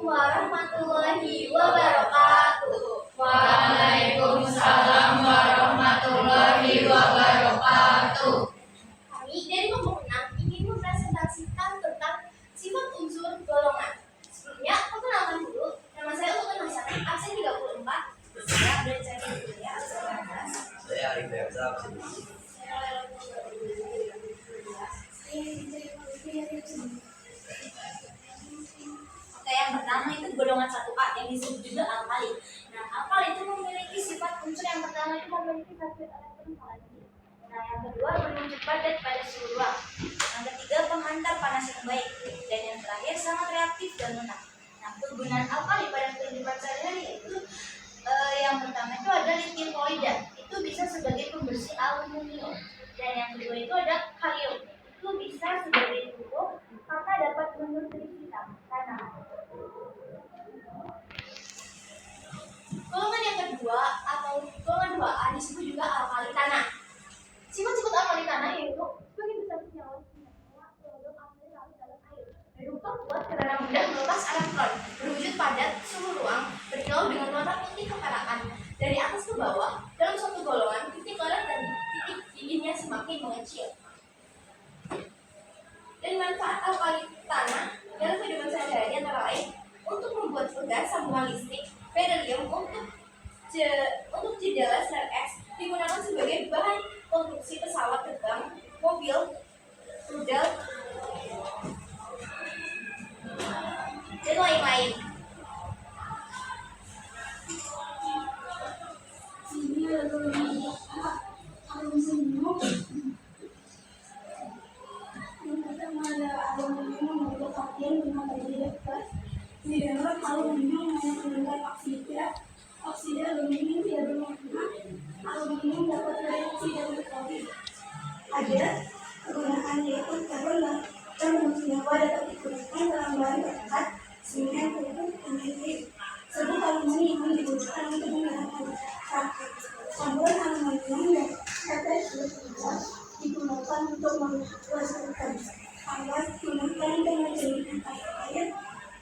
warahmatullahi wabarakatuh. Waalaikumsalam warahmatullahi wabarakatuh. Kami dari kelompok 6 ingin mempresentasikan tentang sifat unsur golongan. Sebelumnya, perkenalkan dulu. Nama saya Ulun Hasanah, absen 34. Saya belajar dulu ya, absen 16. Saya Arif Berza, absen 6. Oke, yang pertama itu golongan 1A yang disebut juga alkali. Nah, alkali itu memiliki sifat unsur yang pertama itu memiliki satu elektron valence. Nah, yang kedua menunjuk padat pada suhu ruang. Yang ketiga penghantar panas yang baik. Dan yang terakhir sangat reaktif dan lunak. Nah, kegunaan alkali pada kehidupan sehari-hari itu yang pertama itu ada lithium kloida. Itu bisa sebagai pembersih aluminium. Dan yang kedua itu ada kalium. Itu bisa sebagai pupuk karena dapat menutrisi tanah. Golongan yang kedua atau golongan 2A disebut juga alkali tanah. Sifat-sifat alkali tanah yaitu sebagai besar senyawa produk alkali larut dalam air, berupa kuat karena mudah melepas elektron, berwujud padat, suhu ruang, berkilau dengan warna putih keperakan. Dari atas ke bawah, dalam suatu golongan, titik leleh dan titik dinginnya semakin mengecil. Dan manfaat alkali tanah dalam kehidupan sehari-hari antara lain untuk membuat segar sambungan listrik, beryllium untuk jendela snap X digunakan sebagai bahan konstruksi pesawat terbang, mobil, rudal, dan lain-lain. Ini adalah aluminium. Yang pertama ada aluminium untuk pakaian dengan berbeda gas. Di dalam aluminium hanya menggunakan oksida aluminium tidak bermakna aluminium dapat bereaksi dengan karbon. Ada penggunaan yaitu karbon dan senyawa dapat digunakan dalam bahan bakar semen pupuk energi. Sebut aluminium digunakan untuk menggunakan campuran aluminium dan karbon digunakan untuk melestarikan alat gunakan dengan jadikan air.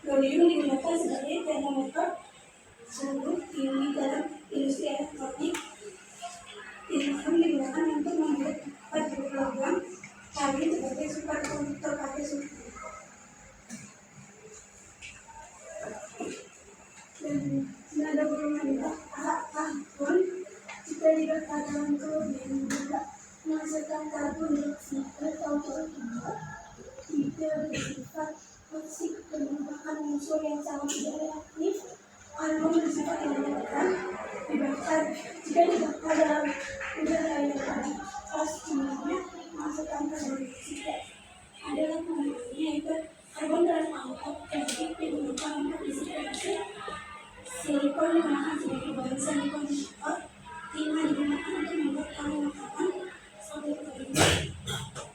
Gallium digunakan sebagai termometer suhu tinggi dalam industri elektronik. Titanium digunakan untuk membuat batu logam. Karbon sebagai superkonduktor pada suhu. Dan ada golongan karbon jika dibakar dalam kelebihan juga menghasilkan karbon dioksida atau CO2 tidak bersifat toksik dan merupakan unsur yang sangat tidak reaktif. Karbon bersifat elemental dibakar jika dibakar dalam udara yang panas jumlahnya menghasilkan karbon dioksida adalah penggunanya yaitu karbon dalam angkot plastik digunakan untuk isi plastik. Silikon digunakan sebagai bahan semikonduktor. Timah digunakan untuk membuat kayu makanan sampai kering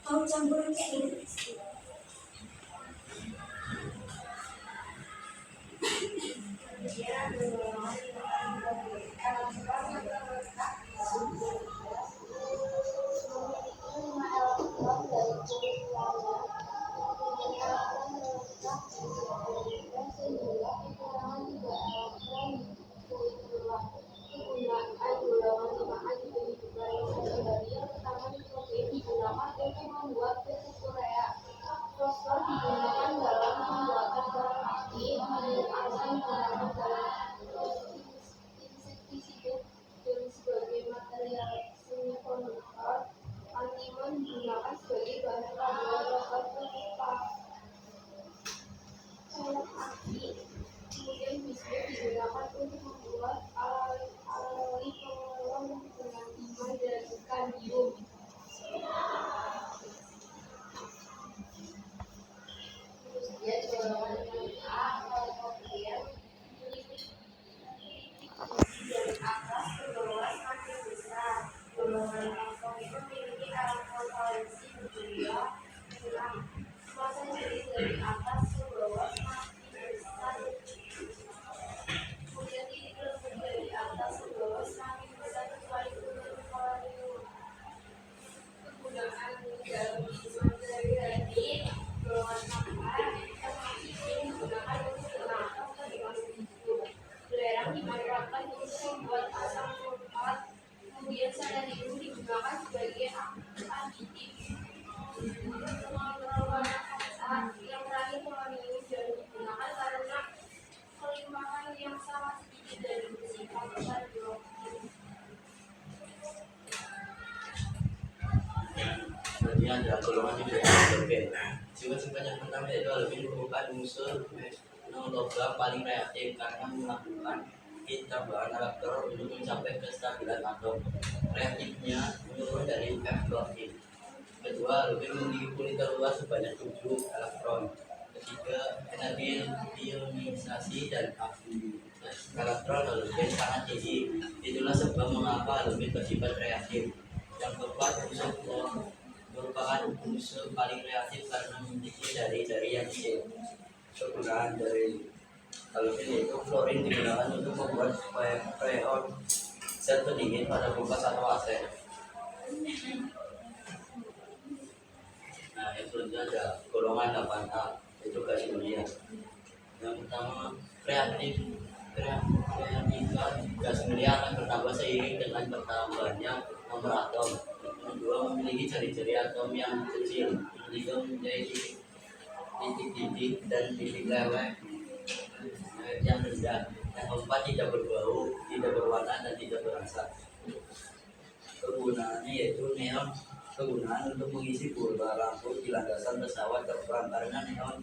atau campuran cair listrik. Fosfor digunakan dalam pembuatan barang api, mengenai asam dan dalam golongan juga halogen. Sifat-sifat yang pertama yaitu halogen merupakan unsur non-logam paling reaktif karena melakukan tambahan elektron untuk mencapai kestabilan atom. Reaktifnya menurun dari F login. Kedua, halogen memiliki kuliah luas sebanyak 7 elektron. Ketiga, energi ionisasi dan aktivitas elektron halogen sangat tinggi. Itulah sebab mengapa halogen bersifat reaktif. Yang keempat, unsur fluor merupakan unsur paling reaktif karena memiliki dari yang kecil. Kegunaan dari halogen yaitu fluorin digunakan untuk membuat freon zat pendingin pada kulkas atau AC. Nah, yang selanjutnya ada golongan 8A, yaitu gas mulia. Yang pertama, reaktivitas gas mulia akan bertambah seiring dengan bertambahnya nomor atom. Yang kedua, memiliki jari-jari atom yang kecil, ketiga memiliki titik-titik dan titik lewek yang rendah. Yang keempat, tidak berbau, tidak berwarna, dan tidak berasa. Kegunaannya yaitu neon. Kegunaan untuk mengisi purba lampu di landasan pesawat terbang karena neon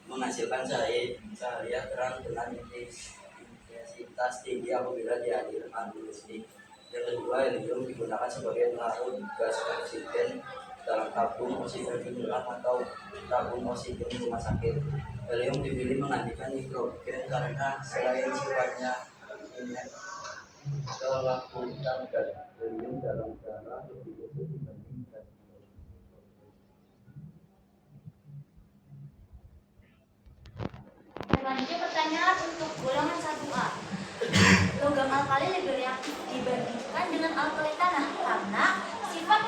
menghasilkan cahaya terang dengan intensitas tinggi apabila dihadirkan listrik. Yang kedua, helium digunakan sebagai larut gas oksigen dalam tabung oksigen timuran atau tabung oksigen di rumah sakit. Helium dipilih menggantikan nitrogen karena selain sifatnya inert, kelakuan gas helium dalam darah lebih kecil dibanding gas. Selanjutnya pertanyaan untuk golongan 1A. Logam alkali lebih reaktif dibandingkan dengan alkali tanah karena sifat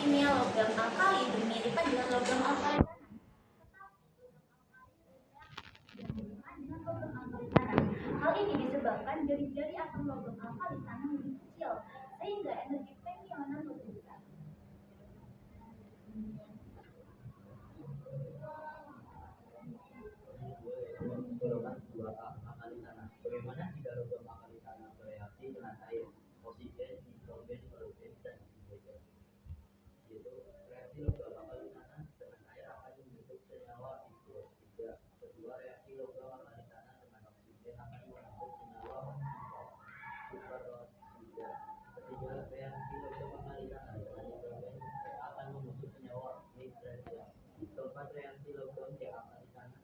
kimia logam alkali bermiripan dengan logam alkali tanah. Hal ini disebabkan jari-jari atom logam alkali tanah lebih kecil sehingga energi penyionan lebih besar. Golongan 2A, alkali tanah. Bagaimana jika logam alkali tanah bereaksi dengan air, oksigen, nitrogen, halogen, dan hidrogen? Yaitu reaksi logam alkali tanah dengan air akan membentuk senyawa H2O3. Kedua, reaksi logam alkali tanah dengan oksigen akan membentuk senyawa superoksida. Ketiga, reaksi logam alkali tanah dengan hidrogen akan membentuk senyawa nitrat. Keempat, reaksi logam alkali tanah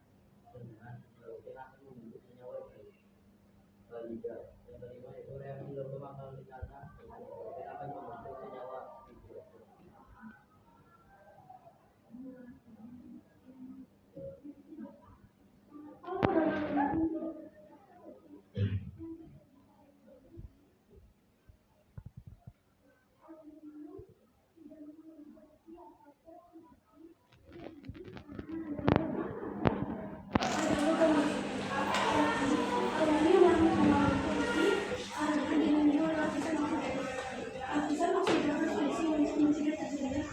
dengan halogen akan membentuk senyawa hidrogen. Yang kelima itu reaksi logam alkali tanah dengan hidrogen akan membentuk senyawa hidrogen. lapisan oksigen berfungsi untuk mencegah terjadinya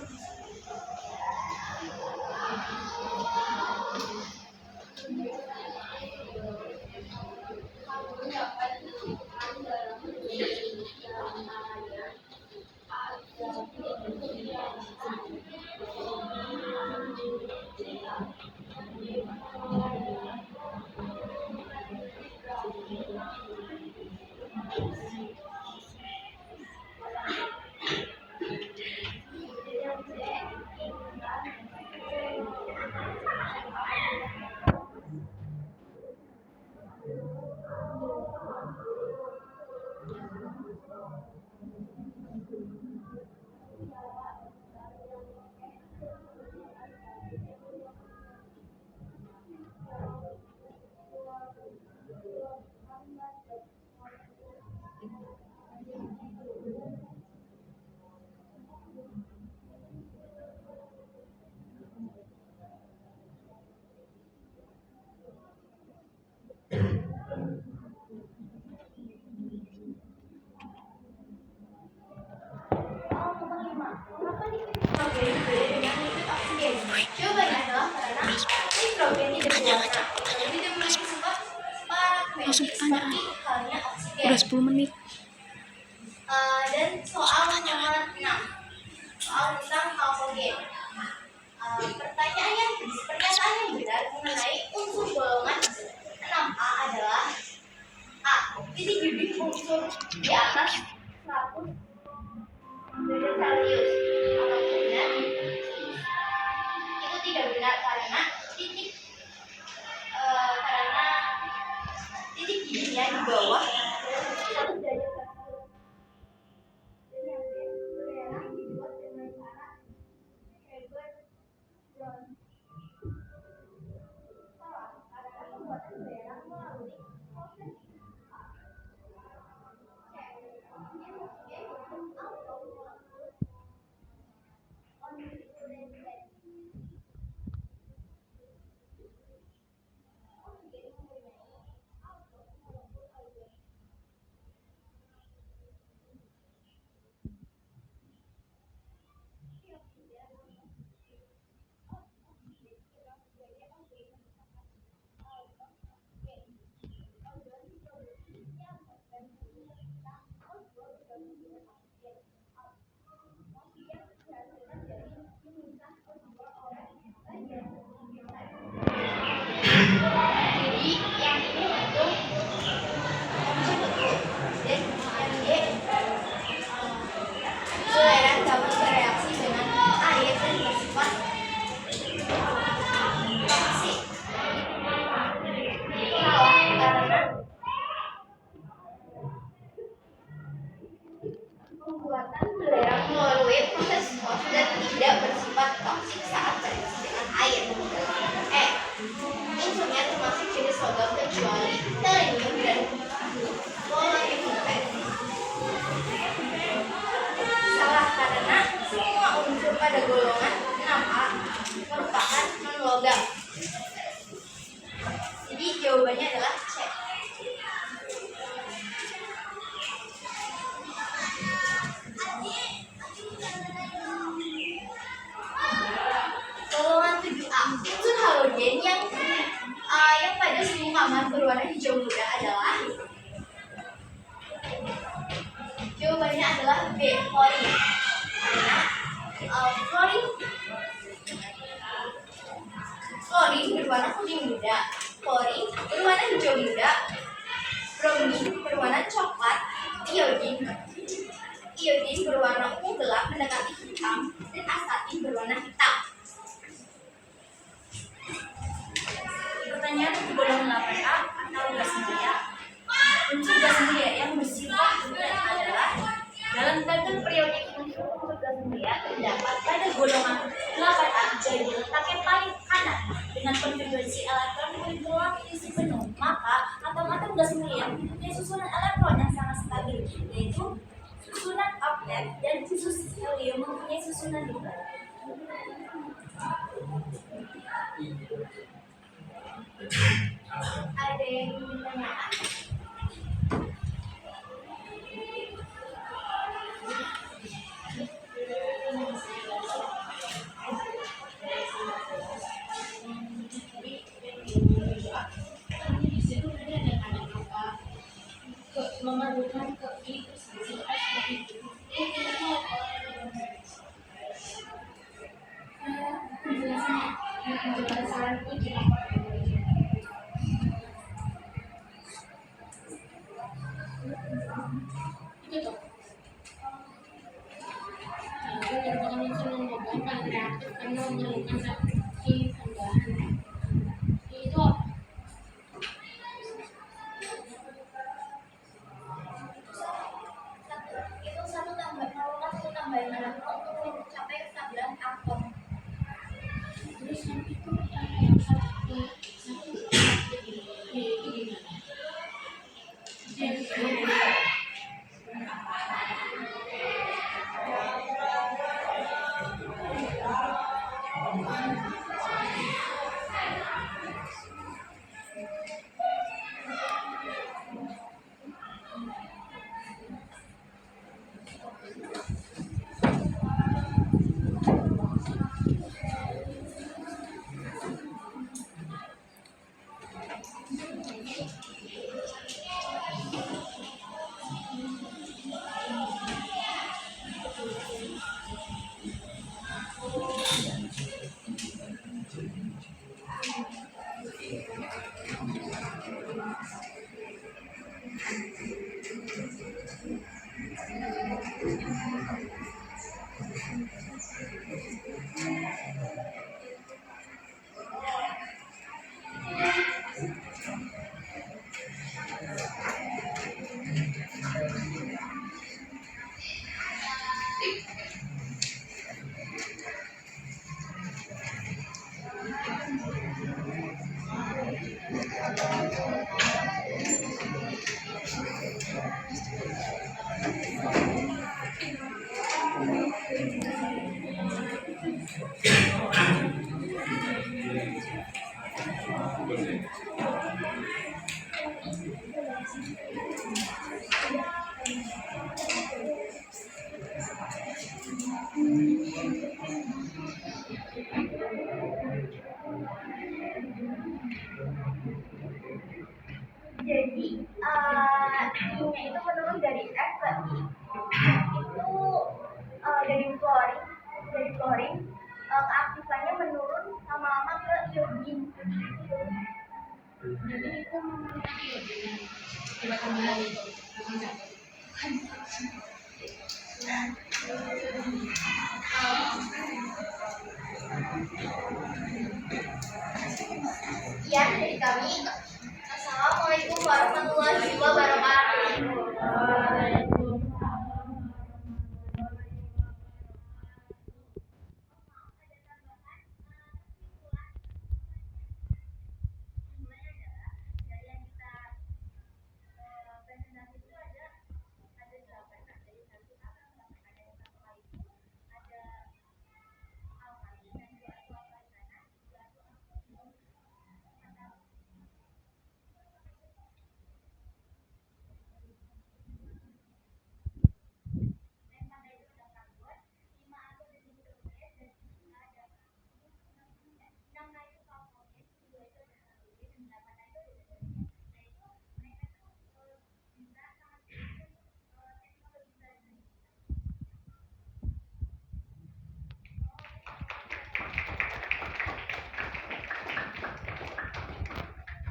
Coba ya dong, karena nitrogen tidak berwarna, jadi dia memiliki sifat paragmatik seperti halnya oksigen. Udah 10 menit. Dan soal nomor 6, soal tentang halogen. Pernyataan yang benar mengenai unsur golongan 6A adalah A. Titik bibit unsur di atas 100 derajat Celcius atau benar. Itu tidak benar karena titik bibitnya di bawah 100 derajat Celcius. Dan yang B, belerang dibuat dengan cara Herbert John. Salah, karena pembuatan belerang melalui proses Jadi yang ini untuk dan yang D belerang dapat bereaksi dengan air dan bersifat toksik. Salah karena pembuatan belerang melalui proses fos dan tidak bersifat toksik saat bereaksi dengan air. Unsurnya termasuk jenis logam kecuali selenium dan polonium. Salah karena semua unsur pada golongan 6A merupakan non-logam. Jadi jawabannya adalah C. Golongan 7A, unsur halogen yang pada suhu kamar berwarna hijau muda adalah jawabannya adalah B, klorin. Karena klorin berwarna kuning muda, klorin berwarna hijau muda, bromin berwarna coklat, iodin berwarna ungu gelap mendekati hitam, dan astatin berwarna hitam. Pertanyaan untuk golongan 8A atau gas mulia. Unsur gas mulia yang bersifat bulat adalah dalam tabel periodik unsur gas mulia terdapat pada golongan 8A jadi letaknya paling kanan dengan konfigurasi elektron bergerak isi penuh. Maka atom-atom gas mulia mempunyai susunan elektron yang sangat stabil, yaitu susunan octet, dan khusus helium mempunyai susunan dual. Ada yang ingin tanyakan? Memerlukan ke I penjelasan uji itu tuh merupakan unsur non-logam paling reaktif karena memerlukan reaksi tambahan. Itu Itu Jadi I-nya itu menurun dari F ke I. Itu dari flooring keaktifannya menurun lama-lama ke iodine. Jadi itu memenuhi iodine. Coba tambahan itu. Sekian dari kami.